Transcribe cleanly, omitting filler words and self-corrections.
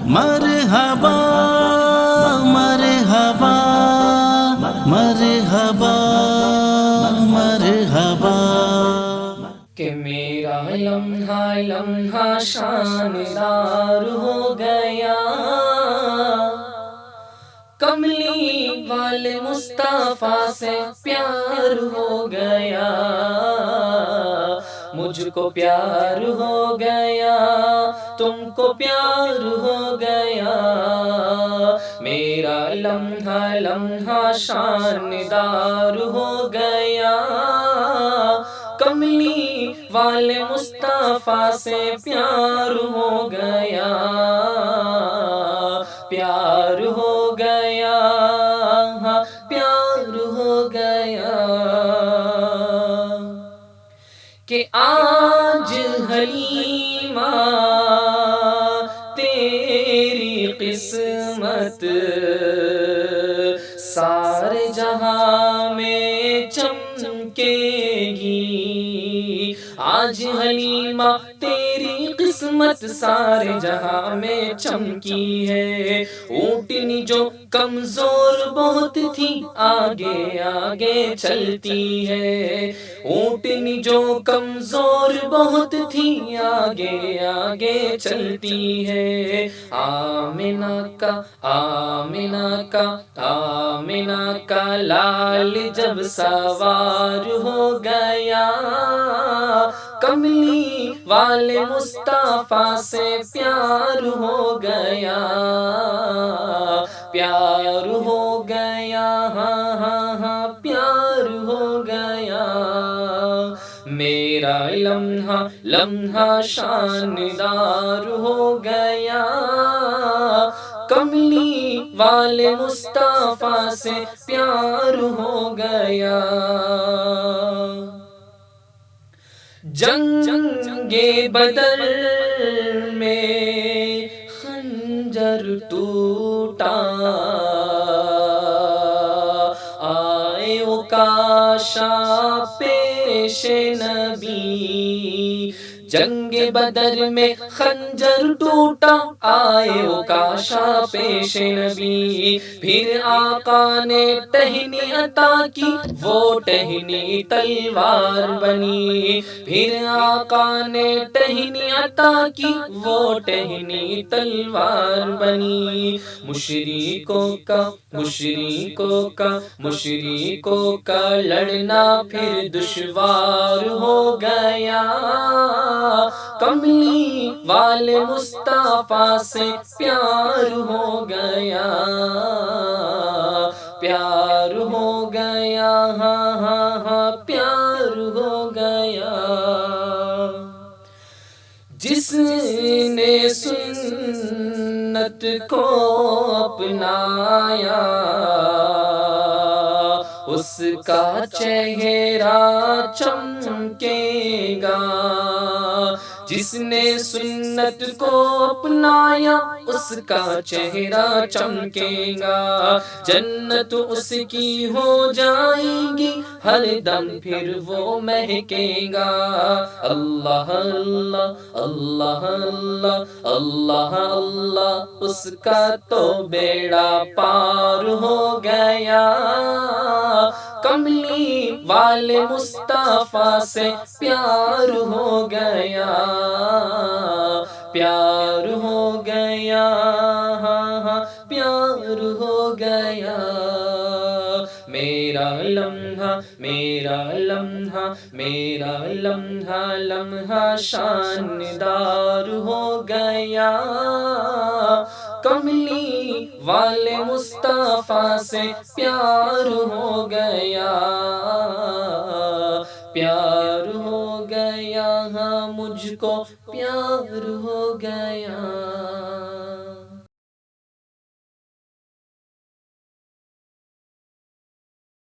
مرحبا مرحبا مرحبا مرحبا کہ میرا لمحہ لمحہ شاندار ہو گیا، کملی والے مصطفیٰ سے پیار ہو گیا، مجھ کو پیار ہو گیا، تم کو پیار ہو گیا، میرا لمحہ لمحہ شاندار ہو گیا، کملی والے مصطفیٰ سے پیار ہو گیا، پیار ہو گیا، ہاں پیار ہو گیا، کہ آج حلیمہ تیری قسمت سارے جہاں میں چمکے گی، آج حلیمہ تیری قسمت سارے جہاں میں چمکی ہے، اونٹنی جو کمزور بہت تھی آگے آگے چلتی ہے، اونٹنی جو کمزور بہت تھی آگے آگے چلتی ہے، آمنہ کا آمنہ کا آمنہ کا لال جب سوار ہو گیا، کملی والے مصطفیٰ سے پیار ہو گیا، پیار ہو گیا، ہاں ہاں ہاں پیار ہو گیا، میرا لمحہ لمحہ شاندار ہو گیا، کملی والے مصطفیٰ سے پیار ہو گیا، جنگ بدر میں خنجر ٹوٹا، آئے عکاشہ پیش نبی، جنگ بدر میں خنجر ٹوٹا، آئے عکاشہ پیش نبی، پھر آقا نے ٹہنی عطا کی، وہ ٹہنی تلوار بنی، پھر آقا نے ٹہنی عطا کی، وہ ٹہنی تلوار بنی، مشرکوں کا لڑنا پھر دشوار ہو گیا، کملی والے مصطفیٰ سے پیار ہو گیا، پیار ہو گیا، ہاں ہاں ہاں پیار ہو گیا، جس نے سنت کو اپنایا اس کا چہرہ چمکے گا، جس نے سنت کو اپنایا اس کا چہرہ چمکے گا، جنت اس کی ہو جائے گی ہر دم پھر وہ مہکے گا، اللہ اللہ اللہ اللہ اللہ اللہ، اس کا تو بیڑا پار ہو گیا، کملی والے مصطفیٰ سے پیار ہو گیا، پیار ہو گیا، ہاں ہاں پیار ہو گیا، میرا لمحہ میرا لمحہ میرا لمحہ لمحہ شاندار ہو گیا، کملی والے مصطفیٰ سے پیار ہو گیا، پیار ہو گیا، ہاں مجھ کو پیار ہو گیا۔